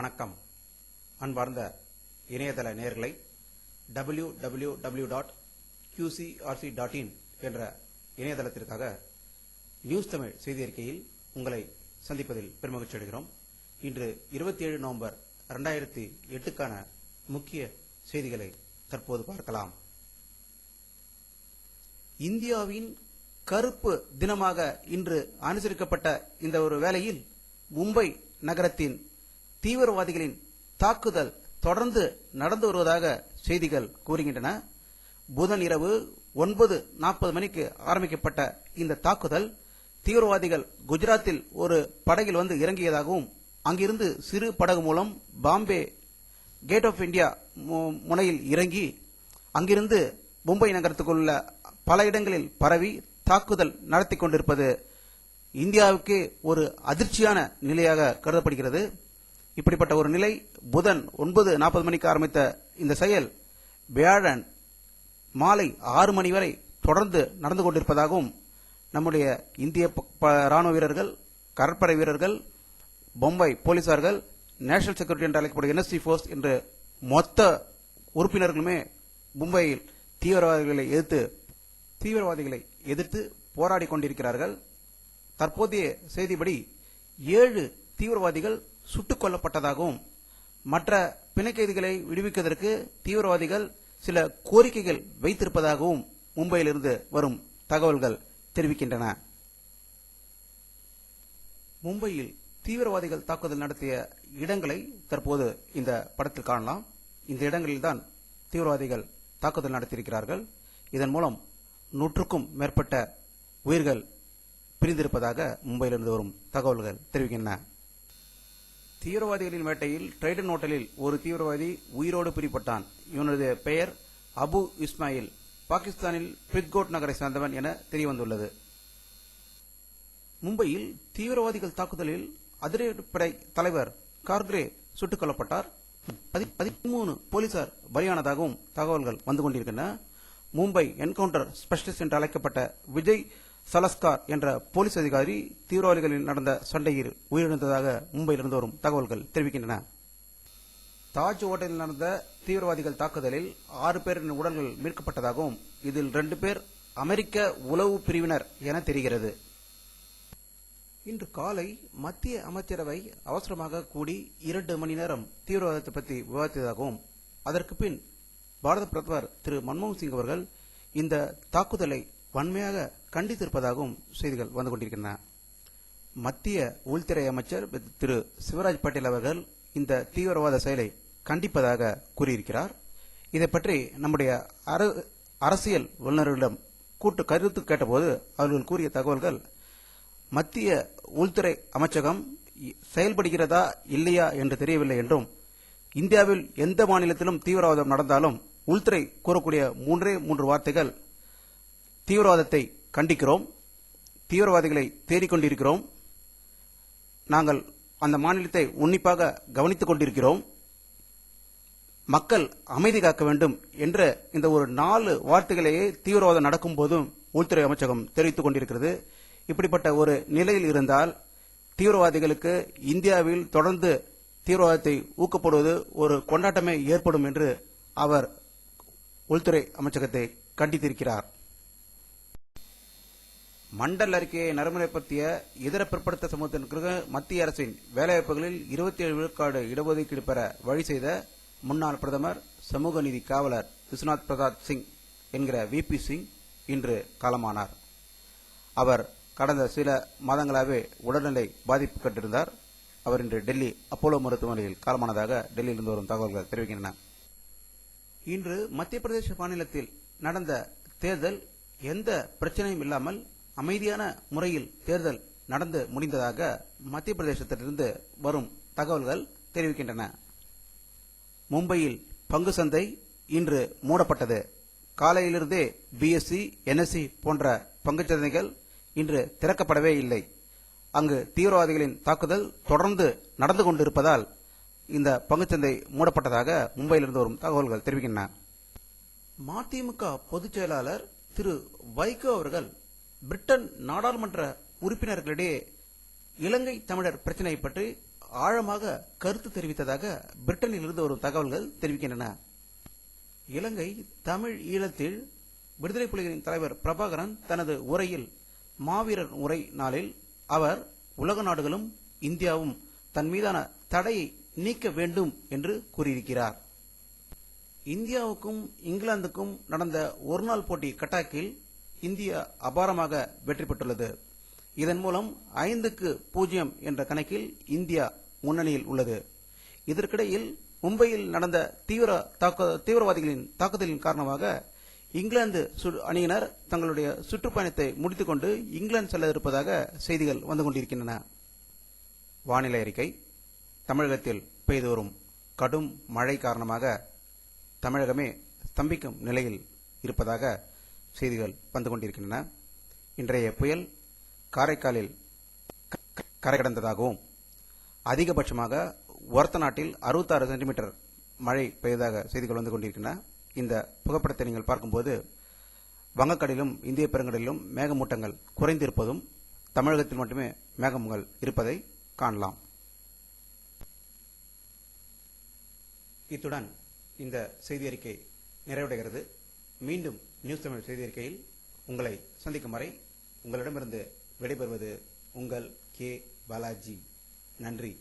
வணக்கம். அன்பார்ந்த இணையதள நேயர்களை www.qcrc.in என்ற இணையதளத்திற்காக நியூஸ் தமிழ் செய்தி அறிக்கையில் உங்களை சந்திப்பதில் பெருமகிழ்ச்சி அடைகிறோம். இன்று 27 நவம்பர் 2008க்கான முக்கிய செய்திகளை தற்போது பார்க்கலாம். இந்தியாவின் கருப்பு தினமாக இன்று அனுசரிக்கப்பட்ட இந்த ஒரு வேளையில் மும்பை நகரத்தின் தீவிரவாதிகளின் தாக்குதல் தொடர்ந்து நடந்து வருவதாக செய்திகள் கூறுகின்றன. புதன் இரவு 9:40 மணிக்கு ஆரம்பிக்கப்பட்ட இந்த தாக்குதல் தீவிரவாதிகள் குஜராத்தில் ஒரு படகில் வந்து இறங்கியதாகவும் அங்கிருந்து சிறு படகு மூலம் பாம்பே கேட் ஆஃப் இந்தியா முனையில் இறங்கி அங்கிருந்து மும்பை நகரத்துக்குள்ள பல இடங்களில் பரவி தாக்குதல் நடத்தி கொண்டிருப்பது இந்தியாவுக்கு ஒரு அதிர்ச்சியான நிலையாக கருதப்படுகிறது. இப்படிப்பட்ட ஒரு நிலை புதன் 9:40 மணிக்கு ஆரம்பித்த இந்த செயல் வியாழன் மாலை 6 மணி வரை தொடர்ந்து நடந்து கொண்டிருப்பதாகவும் நம்முடைய இந்திய ராணுவ வீரர்கள், கடற்படை வீரர்கள், மும்பை போலீசார்கள், நேஷனல் செக்யூரிட்டி என்று அழைக்கப்படும் NSC போர்ஸ் என்று மொத்த உறுப்பினர்களுமே மும்பையில் தீவிரவாதிகளை எதிர்த்து போராடி கொண்டிருக்கிறார்கள். தற்போதைய செய்திப்படி 7 தீவிரவாதிகள் சுட்டுக் கொல்லப்பட்டதாகவும் மற்ற பிணை கைதிகளை விடுவிப்பதற்கு தீவிரவாதிகள் சில கோரிக்கைகள் வைத்திருப்பதாகவும் மும்பையிலிருந்து வரும் தகவல்கள் தெரிவிக்கின்றன. மும்பையில் தீவிரவாதிகள் தாக்குதல் நடத்திய இடங்களை தற்போது இந்த படத்தில் காணலாம். இந்த இடங்களில்தான் தீவிரவாதிகள் தாக்குதல் நடத்தியிருக்கிறார்கள். இதன் மூலம் 100க்கும் மேற்பட்ட உயிர்கள் பிரிந்திருப்பதாக மும்பையிலிருந்து வரும் தகவல்கள் தெரிவிக்கின்றன. தீவிரவாதிகளின் வேட்டையில் ட்ரைடன் ஹோட்டலில் ஒரு தீவிரவாதி உயிரோடு பிடிபட்டான். இவனது பெயர் அபு இஸ்மாயில். பாகிஸ்தானில் பிரித்கோட் நகரை சார்ந்தவன் என தெரியவந்துள்ளது. மும்பையில் தீவிரவாதிகள் தாக்குதலில் அதிரடிப்படை தலைவர் கார்கரே சுட்டுக் கொல்லப்பட்டார். 13 போலீசார் பலியானதாகவும் தகவல்கள் வந்து கொண்டிருக்கின்றன. மும்பை என்கவுண்டர் ஸ்பெஷலிஸ்ட் என்று அழைக்கப்பட்ட விஜய் சலஸ்கார் என்ற போலீஸ் அதிகாரி தீவிரவாதிகளில் நடந்த சண்டையில் உயிரிழந்ததாக மும்பையிலிருந்து வரும் தகவல்கள் தெரிவிக்கின்றன. தாஜ் ஹோட்டலில் நடந்த தீவிரவாதிகள் தாக்குதலில் 6 பேரின் உடல்கள் மீட்கப்பட்டதாகவும் இதில் 2 பேர் அமெரிக்க உளவு பிரிவினர் என தெரிகிறது. இன்று காலை மத்திய அமைச்சரவை அவசரமாக கூடி 2 மணி நேரம் தீவிரவாதத்தை பற்றி விவாதித்ததாகவும் அதற்கு பின் பாரத பிரதமர் திரு மன்மோகன் சிங் அவர்கள் இந்த தாக்குதலை வன்மையாக கண்டித்திருப்பதாகவும் செய்திகள் வந்து கொண்டிருக்கின்றன. மத்திய உள்துறை அமைச்சர் திரு சிவராஜ் பட்டேல் அவர்கள் இந்த தீவிரவாத செயலை கண்டிப்பதாக கூறியிருக்கிறார். இதை பற்றி நம்முடைய அரசியல் வல்லுநர்களிடம் கருத்து கேட்டபோது அவர்கள் கூறிய தகவல்கள், மத்திய உள்துறை அமைச்சகம் செயல்படுகிறதா இல்லையா என்று தெரியவில்லை என்றும், இந்தியாவில் எந்த மாநிலத்திலும் தீவிரவாதம் நடந்தாலும் உள்துறை கூறக்கூடிய 3 வார்த்தைகள், தீவிரவாதத்தை கண்டிக்கிறோம், தீவிரவாதிகளை தேடிக்கொண்டிருக்கிறோம், நாங்கள் அந்த மாநிலத்தை உன்னிப்பாக கவனித்துக் கொண்டிருக்கிறோம், மக்கள் அமைதி காக்க வேண்டும் என்ற இந்த ஒரு 4 வார்த்தைகளையே தீவிரவாதம் நடக்கும் போதும் உள்துறை அமைச்சகம் தெரிவித்துக் கொண்டிருக்கிறது. இப்படிப்பட்ட ஒரு நிலையில் இருந்தால் தீவிரவாதிகளுக்கு இந்தியாவில் தொடர்ந்து தீவிரவாதத்தை ஊக்கப்படுவது ஒரு கொண்டாட்டமே ஏற்படும் என்று அவர் உள்துறை அமைச்சகத்தை கண்டித்திருக்கிறார். மண்டல் அறிக்கையை நடைமுறைப்படுத்திய இதர பிற்படுத்த சமூகத்திற்கு மத்திய அரசின் வேலைவாய்ப்புகளில் 27 விழுக்காடு இடஒதுக்கீடு பெற வழி செய்த முன்னாள் பிரதமர், சமூக நீதி காவலர் விஸ்வநாத் பிரசாத் சிங் என்கிற VP சிங் இன்று காலமானார். அவர் கடந்த சில மாதங்களாகவே உடல்நிலை பாதிப்பு கண்டிருந்தார். அவர் இன்று டெல்லி அப்போலோ மருத்துவமனையில் காலமானதாக டெல்லியிலிருந்து வரும் தகவல்கள் தெரிவிக்கின்றன. இன்று மத்திய பிரதேச மாநிலத்தில் நடந்த தேர்தல் எந்த பிரச்சனையும் இல்லாமல் அமைதியான முறையில் தேர்தல் நடந்து முடிந்ததாக மத்திய பிரதேசத்திலிருந்து வரும் தகவல்கள் தெரிவிக்கின்றன. மும்பையில் பங்கு சந்தை இன்று மூடப்பட்டது. காலையிலிருந்தே BSE, NSE போன்ற பங்குச்சந்தைகள் இன்று திறக்கப்படவே இல்லை. அங்கு தீவிரவாதிகளின் தாக்குதல் தொடர்ந்து நடந்து கொண்டிருப்பதால் இந்த பங்குச்சந்தை மூடப்பட்டதாக மும்பையிலிருந்து வரும் தகவல்கள் தெரிவிக்கின்றன. மதிமுக பொதுச் செயலாளர் திரு வைகோ அவர்கள் பிரிட்டன் நாடாளுமன்ற உறுப்பினர்களிடையே இலங்கை தமிழர் பிரச்சினை பற்றி ஆழமாக கருத்து தெரிவித்ததாக பிரிட்டனில் இருந்து வரும் தகவல்கள் தெரிவிக்கின்றன. இலங்கை தமிழ் ஈழத்தில் விடுதலை புலிகளின் தலைவர் பிரபாகரன் தனது உரையில் மாவீரர் உரை நாளில் அவர் உலக நாடுகளும் இந்தியாவும் தன் மீதான தடையை நீக்க வேண்டும் என்று கூறியிருக்கிறார். இந்தியாவுக்கும் இங்கிலாந்துக்கும் நடந்த ஒருநாள் போட்டி கட்டாக்கில் இந்தியா அபாரமாக வெற்றி பெற்றுள்ளது. இதன் மூலம் 5-0 என்ற கணக்கில் இந்தியா முன்னணியில் உள்ளது. இதற்கிடையில் மும்பையில் நடந்த தீவிரவாதிகளின் தாக்குதலின் காரணமாக இங்கிலாந்து அணியினர் தங்களுடைய சுற்றுப்பயணத்தை முடித்துக் கொண்டு இங்கிலாந்து செல்ல இருப்பதாக செய்திகள் வந்து கொண்டிருக்கின்றன. வானிலை அறிக்கை. தமிழகத்தில் பெய்து வரும் கடும் மழை காரணமாக தமிழகமே ஸ்தம்பிக்கும் நிலையில் இருப்பதாக செய்திகள் வந்து கொண்டிருக்கின்றன. இன்றைய புயல் காரைக்காலில் கரை கடந்ததாகவும் அதிகபட்சமாக ஒரத்தநாட்டில் 66 சென்டிமீட்டர் மழை பெய்ததாக செய்திகள் வந்து கொண்டிருக்கின்றன. இந்த புகைப்படத்தை நீங்கள் பார்க்கும்போது வங்கக்கடலிலும் இந்திய பெருங்கடலிலும் மேகமூட்டங்கள் குறைந்திருப்பதும் தமிழகத்தில் மட்டுமே மேகங்கள் இருப்பதை காணலாம். இத்துடன் இந்த செய்தி அறிக்கை நிறைவடைகிறது. மீண்டும் நியூஸ் தமிழ் செய்தி அறிக்கையில் உங்களை சந்திக்கும் வரை உங்களிடமிருந்து விடைபெறுவது உங்கள் கே பாலாஜி. நன்றி.